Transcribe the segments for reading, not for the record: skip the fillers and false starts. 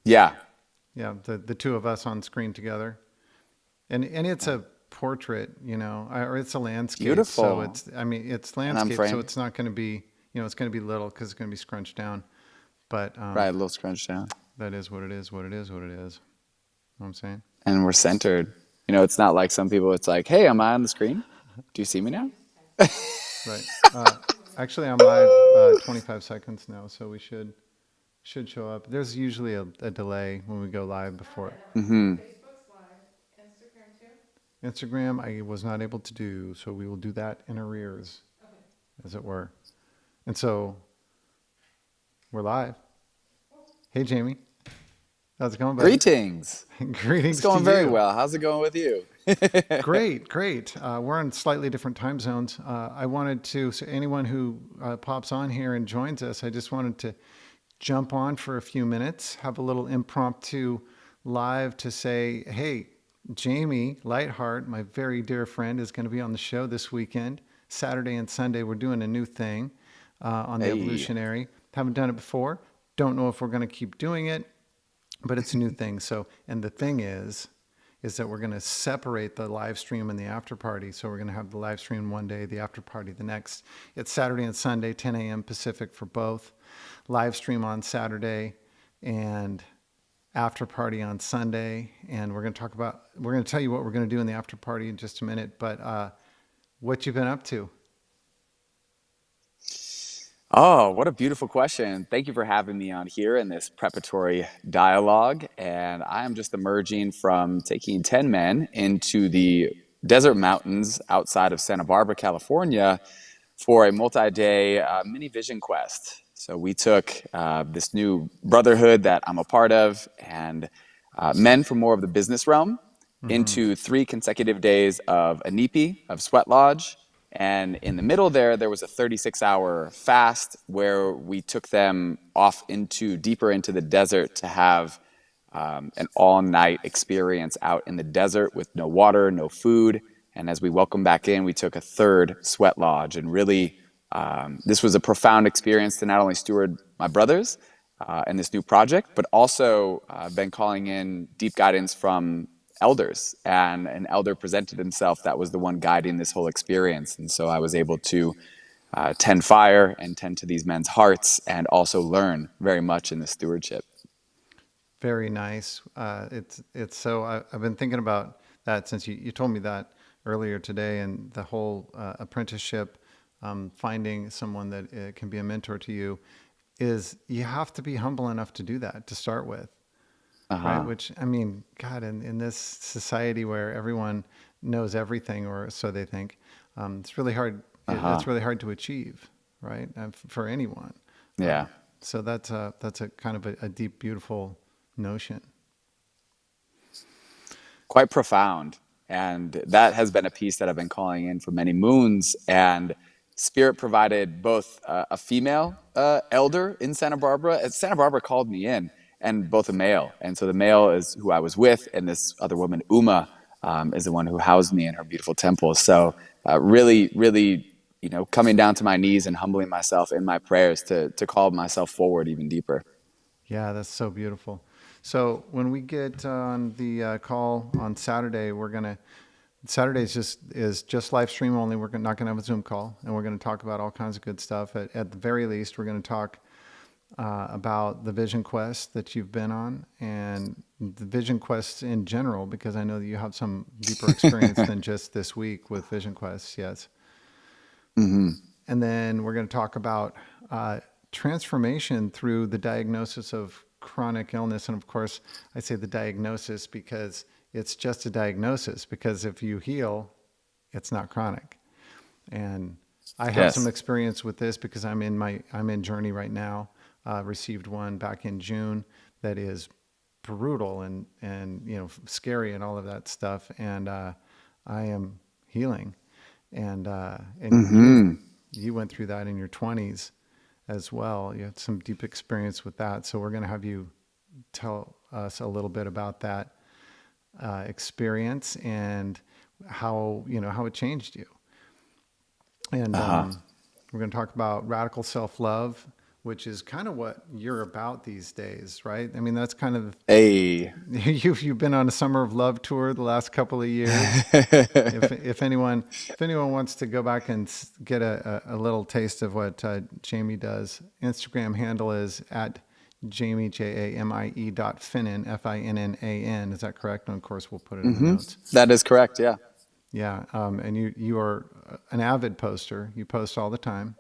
Yeah, Yeah, the two of us on screen together, and it's a portrait, or it's a landscape. So beautiful. it's, I mean, it's And I'm landscape, so framed. it's not going to be, it's going to be little because it's going to be scrunched down. But Right, a little scrunched down. that is what it is. What it is. What it is. Know what I'm saying? And we're centered. It's not like some people, it's like, hey, am I on the screen? Do you see me now? Right. Actually, I'm live 25 seconds now, so we should show up. There's usually a delay when we go live before. Hmm. Instagram, I was not able to do, so we will do that in arrears, as it were. And so we're live. Hey, Jamie, how's it going, buddy? Greetings. It's Greetings to going very you. well. How's it going with you? Great, great. We're on slightly different time zones. I wanted to, so anyone who pops on here and joins us, I just wanted to jump on for a few minutes, have a little impromptu live to say, hey, Jamie Lightheart, my very dear friend, is going to be on the show this weekend. Saturday and Sunday, we're doing a new thing on the Hey. Evolutionary. Haven't done it before. Don't know if we're going to keep doing it, but it's a new thing. So, and the thing is that we're going to separate the live stream and the after party. So we're going to have the live stream one day, the after party the next. It's Saturday and Sunday, 10 a.m. Pacific for both. Live stream on Saturday and after party on Sunday. And we're going to tell you what we're going to do in the after party in just a minute. But what you've been up to? Oh, what a beautiful question. Thank you for having me on here in this preparatory dialogue. And I am just emerging from taking 10 men into the desert mountains outside of Santa Barbara, California, for a multi-day mini vision quest. So we took this new brotherhood that I'm a part of and men from more of the business realm Mm-hmm. into 3 consecutive days of anipi, of sweat lodge. And in the middle there was a 36-hour fast where we took them off into deeper into the desert to have an all-night experience out in the desert with no water, no food. And as we welcomed back in, we took a third sweat lodge. And really, this was a profound experience to not only steward my brothers and this new project, but also been calling in deep guidance from elders. And an elder presented himself that was the one guiding this whole experience. And so I was able to tend fire and tend to these men's hearts and also learn very much in the stewardship. Very nice. It's so I've been thinking about that since you told me that earlier today, and the whole apprenticeship, finding someone that can be a mentor to you, is you have to be humble enough to do that to start with, right? Uh-huh. Which, I mean, God, in this society where everyone knows everything, or so they think, it's really hard. Uh-huh. It's really hard to achieve, right? For anyone. Yeah. So that's a kind of a deep, beautiful notion. Quite profound. And that has been a piece that I've been calling in for many moons. And Spirit provided both a female elder in Santa Barbara. Santa Barbara called me in, and both a male. And so the male is who I was with, and this other woman, Uma, is the one who housed me in her beautiful temple. So really, really, coming down to my knees and humbling myself in my prayers to call myself forward even deeper. Yeah, that's so beautiful. So when we get on the call on Saturday, Saturday is just live stream only. We're not gonna have a Zoom call, and we're gonna talk about all kinds of good stuff. At the very least, we're gonna talk about the Vision Quest that you've been on, and the Vision Quests in general, because I know that you have some deeper experience than just this week with Vision Quests. Yes. Hmm. And then we're going to talk about transformation through the diagnosis of chronic illness. And of course, I say the diagnosis because it's just a diagnosis, because if you heal, it's not chronic. And I have some Yes. experience with this because I'm in journey right now. Received one back in June that is brutal and scary and all of that stuff. And I am healing. And Hmm. you went through that in your 20s as well. You had some deep experience with that. So we're going to have you tell us a little bit about that experience and how it changed you. And Uh-huh. we're going to talk about radical self-love, which is kind of what you're about these days, right? I mean, that's kind of A. you've been on a summer of love tour the last couple of years. If anyone wants to go back and get a little taste of what Jamie does, Instagram handle is at Jamie Jamie .finnan FINNAN. Is that correct? And of course, we'll put it in the notes. That is correct. Yeah. Yeah, and you are an avid poster. You post all the time.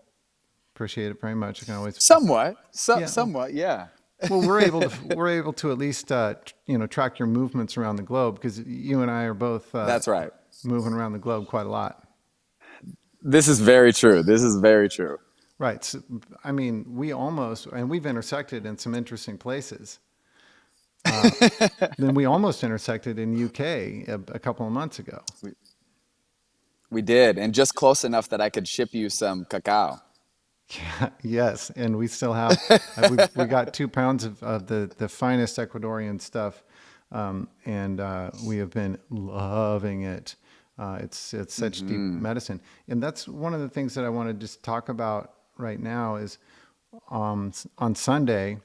Appreciate it very much. I can always Somewhat. yeah. Somewhat. Yeah. Well, we're able to at least track your movements around the globe because you and I are both That's right. moving around the globe quite a lot. This is very true. This is very true. Right. So, I mean, we've intersected in some interesting places. Then we almost intersected in UK a couple of months ago. We did, and just close enough that I could ship you some cacao. Yeah, yes, and we still have we got 2 pounds of the finest Ecuadorian stuff, and we have been loving it. It's such deep medicine, and that's one of the things that I want to just talk about right now is on Sunday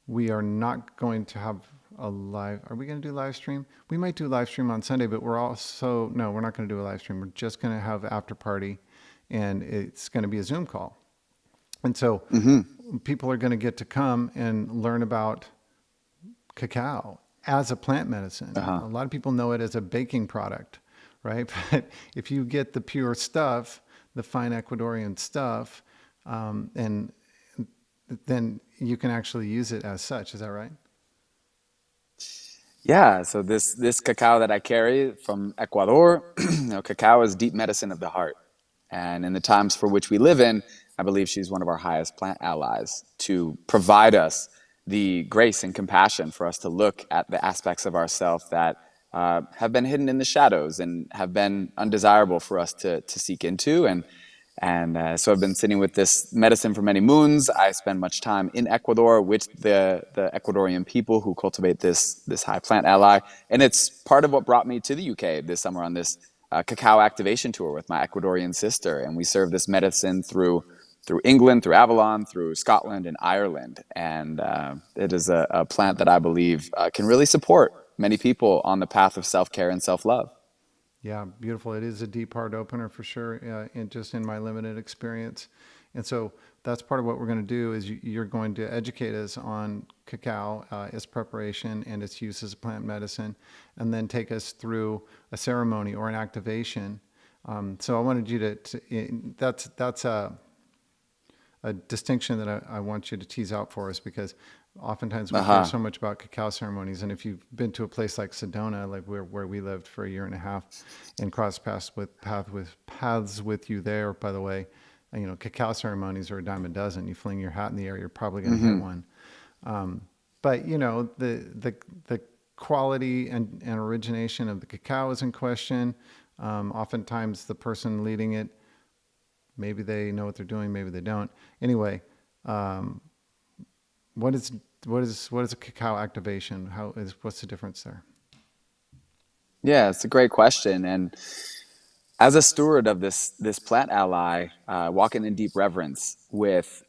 we are not going to have a live. Are we going to do live stream? We might do live stream on Sunday, but we're not going to do a live stream. We're just going to have after party, and it's going to be a Zoom call. And so people are going to get to come and learn about cacao as a plant medicine. A lot of people know it as a baking product, right? But if you get the pure stuff, the fine Ecuadorian stuff, and then you can actually use it as such. Is that right? Yeah, so this cacao that I carry from Ecuador, cacao is deep medicine of the heart. And in the times for which we live in, I believe she's one of our highest plant allies to provide us the grace and compassion for us to look at the aspects of ourself that have been hidden in the shadows and have been undesirable for us to seek into. And so I've been sitting with this medicine for many moons. I spend much time in Ecuador with the Ecuadorian people who cultivate this high plant ally. And it's part of what brought me to the UK this summer on this cacao activation tour with my Ecuadorian sister. And we serve this medicine through England, through Avalon, through Scotland and Ireland. And it is a plant that I believe can really support many people on the path of self-care and self-love. Yeah, beautiful. It is a deep heart opener for sure, just in my limited experience. And so that's part of what we're going to do is you're going to educate us on cacao, its preparation and its use as a plant medicine, and then take us through a ceremony or an activation. So I wanted you that's a distinction that I want you to tease out for us because oftentimes we hear so much about cacao ceremonies, and if you've been to a place like Sedona, like where we lived for a year and a half, and crossed paths with you there, by the way, cacao ceremonies are a dime a dozen. You fling your hat in the air, you're probably going to hit one. But the quality and origination of the cacao is in question. Oftentimes, the person leading it, maybe they know what they're doing, maybe they don't. Anyway. What is a cacao activation? What's the difference there? Yeah, it's a great question. And as a steward of this plant ally, walking in deep reverence with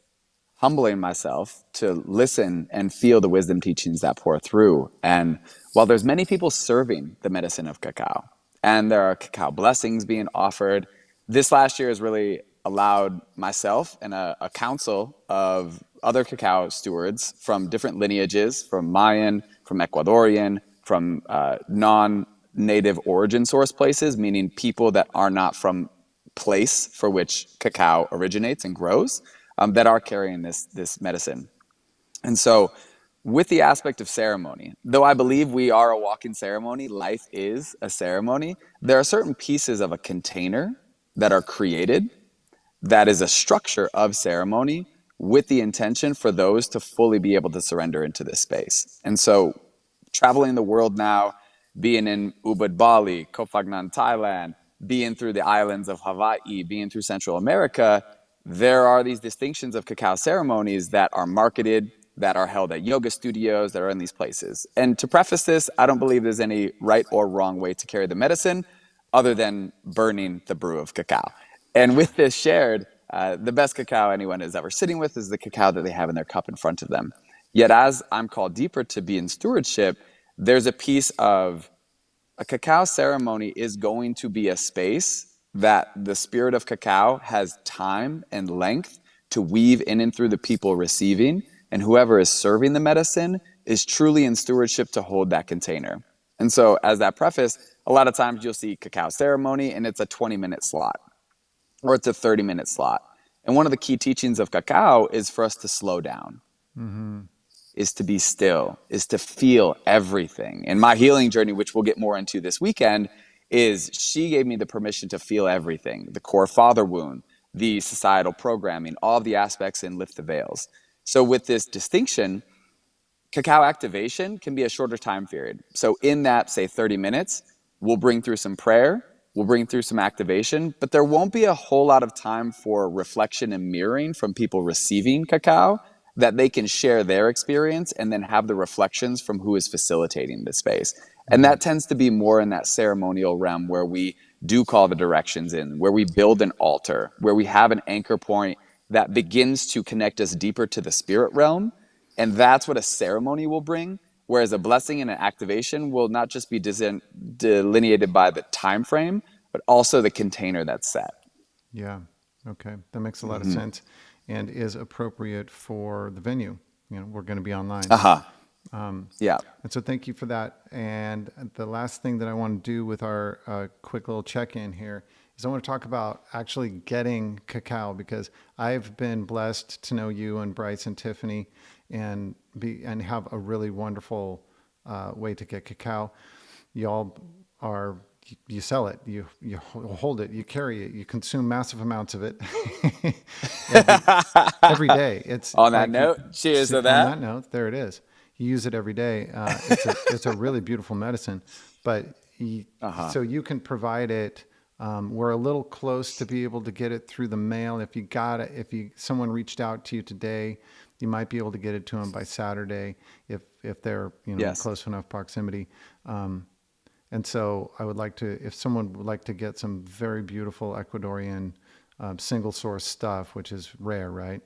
humbling myself to listen and feel the wisdom teachings that pour through. And while there's many people serving the medicine of cacao, and there are cacao blessings being offered, this last year has really allowed myself and a council of other cacao stewards from different lineages, from Mayan, from Ecuadorian, from non-native origin source places, meaning people that are not from place for which cacao originates and grows, that are carrying this medicine. And so with the aspect of ceremony, though I believe we are a walking ceremony, life is a ceremony, there are certain pieces of a container that are created that is a structure of ceremony with the intention for those to fully be able to surrender into this space. And so traveling the world now, being in Ubud, Bali, Koh Phangan, Thailand, being through the islands of Hawaii, being through Central America, there are these distinctions of cacao ceremonies that are marketed, that are held at yoga studios, that are in these places. And to preface this, I don't believe there's any right or wrong way to carry the medicine other than burning the brew of cacao. And with this shared, the best cacao anyone is ever sitting with is the cacao that they have in their cup in front of them. Yet, as I'm called deeper to be in stewardship, there's a piece of a cacao ceremony is going to be a space that the spirit of cacao has time and length to weave in and through the people receiving, and whoever is serving the medicine is truly in stewardship to hold that container. And so, as that preface, a lot of times you'll see cacao ceremony and it's a 20-minute slot or it's a 30-minute slot. And one of the key teachings of cacao is for us to slow down, is to be still, is to feel everything. And my healing journey, which we'll get more into this weekend, is she gave me the permission to feel everything, the core father wound, the societal programming, all of the aspects in Lift the Veils. So with this distinction, cacao activation can be a shorter time period. So in that, say, 30 minutes, we'll bring through some prayer, we'll bring through some activation, but there won't be a whole lot of time for reflection and mirroring from people receiving cacao that they can share their experience and then have the reflections from who is facilitating the space. And that tends to be more in that ceremonial realm where we do call the directions in, where we build an altar, where we have an anchor point that begins to connect us deeper to the spirit realm. And that's what a ceremony will bring. Whereas a blessing and an activation will not just be delineated by the time frame, but also the container that's set. Yeah. Okay. That makes a lot of sense and is appropriate for the venue. You know, we're going to be online. Uh-huh. Yeah. And so thank you for that. And the last thing that I want to do with our quick little check-in here is I want to talk about actually getting cacao, because I've been blessed to know you and Bryce and Tiffany and have a really wonderful way to get cacao. Y'all are, you sell it, you hold it, you carry it, you consume massive amounts of it every day. It's On that like note, cheers to on that that. note, there it is. You use it every day. It's a really beautiful medicine, but so you can provide it. We're a little close to be able to get it through the mail. If you got it, someone reached out to you today, you might be able to get it to them by Saturday if they're in Yes. close enough proximity. And so I would like to, if someone would like to get some very beautiful Ecuadorian single source stuff, which is rare, right?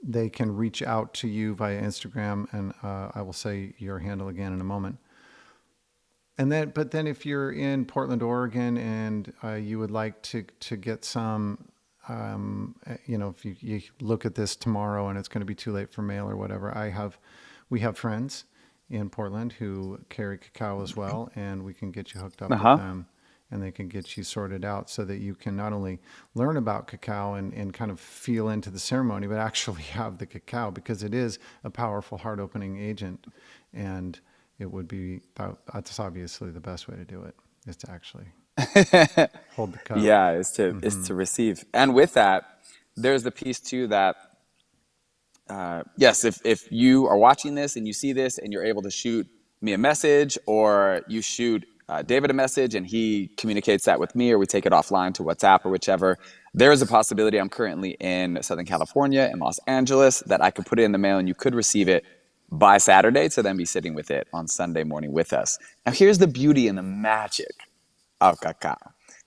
They can reach out to you via Instagram, and I will say your handle again in a moment. But then if you're in Portland, Oregon, and you would like to get some, if you look at this tomorrow and it's going to be too late for mail or whatever, we have friends in Portland who carry cacao as well, and we can get you hooked up with Uh-huh. them, and they can get you sorted out so that you can not only learn about cacao and kind of feel into the ceremony, but actually have the cacao, because it is a powerful heart opening agent. And it would be, that's obviously the best way to do it, is to actually hold the cup. Yeah, is to receive. And with that, there's the piece too that yes, if you are watching this and you see this and you're able to shoot me a message, or you shoot David a message and he communicates that with me, or we take it offline to WhatsApp or whichever, there is a possibility. I'm currently in Southern California, in Los Angeles, that I could put it in the mail and you could receive it by Saturday to then be sitting with it on Sunday morning with us. Now, here's the beauty and the magic of cacao,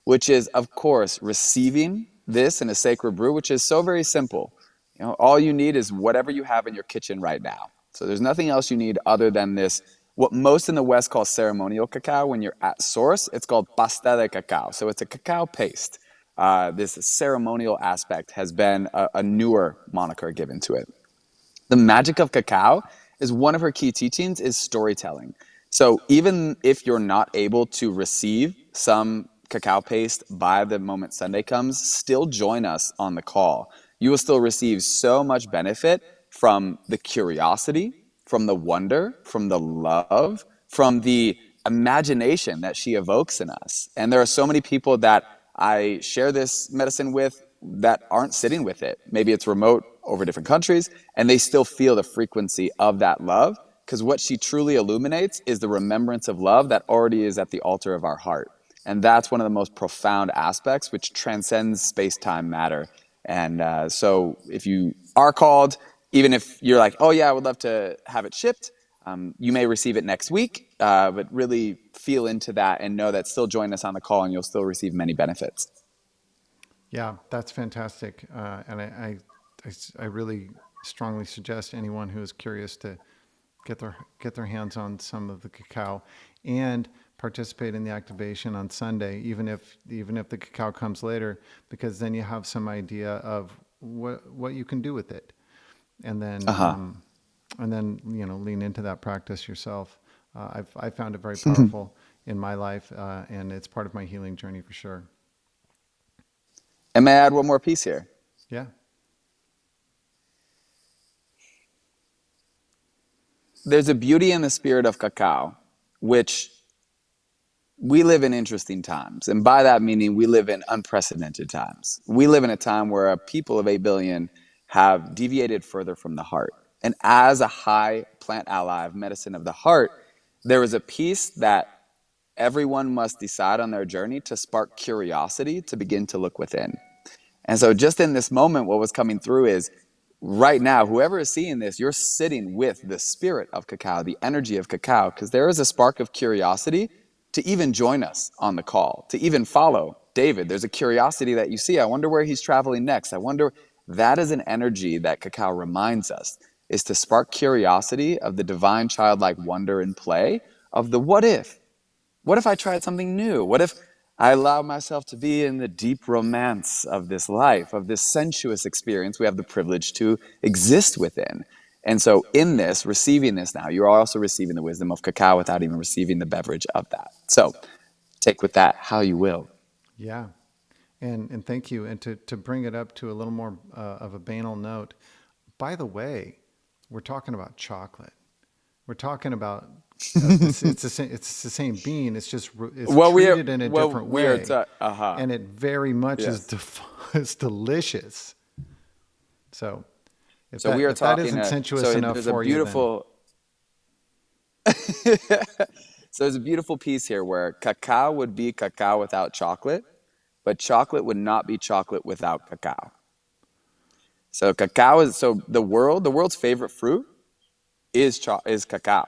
which is, of course, receiving this in a sacred brew, which is so very simple. All you need is whatever you have in your kitchen right now. So there's nothing else you need other than this. What most in the West call ceremonial cacao, when you're at source, it's called pasta de cacao. So it's a cacao paste. This ceremonial aspect has been a newer moniker given to it. The magic of cacao is one of her key teachings is storytelling. So even if you're not able to receive some cacao paste by the moment Sunday comes, still join us on the call. You will still receive so much benefit from the curiosity, from the wonder, from the love, from the imagination that she evokes in us. And there are so many people that I share this medicine with that aren't sitting with it. Maybe it's remote over different countries, and they still feel the frequency of that love, because what she truly illuminates is the remembrance of love that already is at the altar of our heart. And that's one of the most profound aspects, which transcends space-time matter. And so if you are called, even if you're like, oh yeah, I would love to have it shipped, you may receive it next week, but really feel into that and know that still join us on the call and you'll still receive many benefits. Yeah, that's fantastic. And I really strongly suggest anyone who is curious to get their hands on some of the cacao and participate in the activation on Sunday, even if the cacao comes later, because then you have some idea of what you can do with it, and then Uh-huh. lean into that practice yourself. I found it very powerful in my life, and it's part of my healing journey for sure. And may I add one more piece here? Yeah, There's a beauty in the spirit of cacao, which we live in interesting times. And by that meaning, we live in unprecedented times. We live in a time where a people of 8 billion have deviated further from the heart. And as a high plant ally of medicine of the heart, there is a piece that everyone must decide on their journey to spark curiosity to begin to look within. And so, just in this moment, what was coming through is right now, whoever is seeing this, you're sitting with the spirit of cacao, the energy of cacao, because there is a spark of curiosity to even join us on the call, to even follow David. There's a curiosity that you see. I wonder where he's traveling next. I wonder. That is an energy that cacao reminds us is to spark curiosity of the divine childlike wonder and play of the what if. What if I tried something new? What if I allowed myself to be in the deep romance of this life, of this sensuous experience we have the privilege to exist within? And so, in this, receiving this now, you're also receiving the wisdom of cacao without even receiving the beverage of that. So, take with that how you will. yeah. And thank you. And to bring it up to a little more of a banal note, by the way, we're talking about chocolate. We're talking about this. It's the same bean. It's just it's treated in a different We are, way, and it very much is yes. it's delicious. So So, we are if that talking, isn't sensuous so enough there's a for you, then beautiful, so there's a beautiful piece here where cacao would be cacao without chocolate, but chocolate would not be chocolate without cacao. So cacao is so the world's favorite fruit is cacao.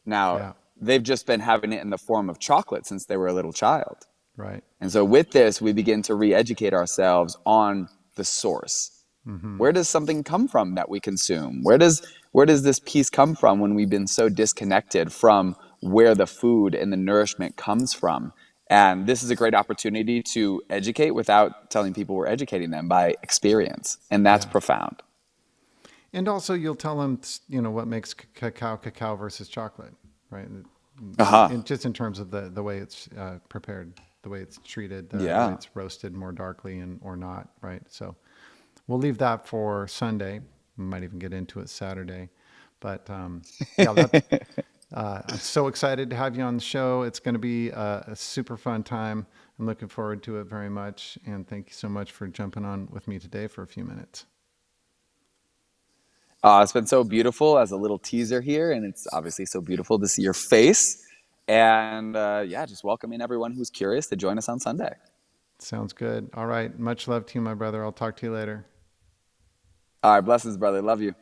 Now, yeah, they've just been having it in the form of chocolate since they were a little child. right, And so with this, we begin to re-educate ourselves on the source. hmm, Where does something come from that we consume? Where does this piece come from when we've been so disconnected from where the food and the nourishment comes from? And this is a great opportunity to educate without telling people we're educating them by experience. And that's yeah. profound. And also, you'll tell them, what makes cacao versus chocolate, right? Uh-huh. And just in terms of the way it's prepared, the way it's treated, the way Yeah. it's roasted more darkly and or not, right? So we'll leave that for Sunday. We might even get into it Saturday, but yeah, that. I'm so excited to have you on the show. It's going to be a super fun time. I'm looking forward to it very much. And thank you so much for jumping on with me today for a few minutes. It's been so beautiful as a little teaser here, and it's obviously so beautiful to see your face. And yeah, just welcoming everyone who's curious to join us on Sunday. Sounds good. All right. Much love to you, my brother. I'll talk to you later. All right, blessings, brother. Love you.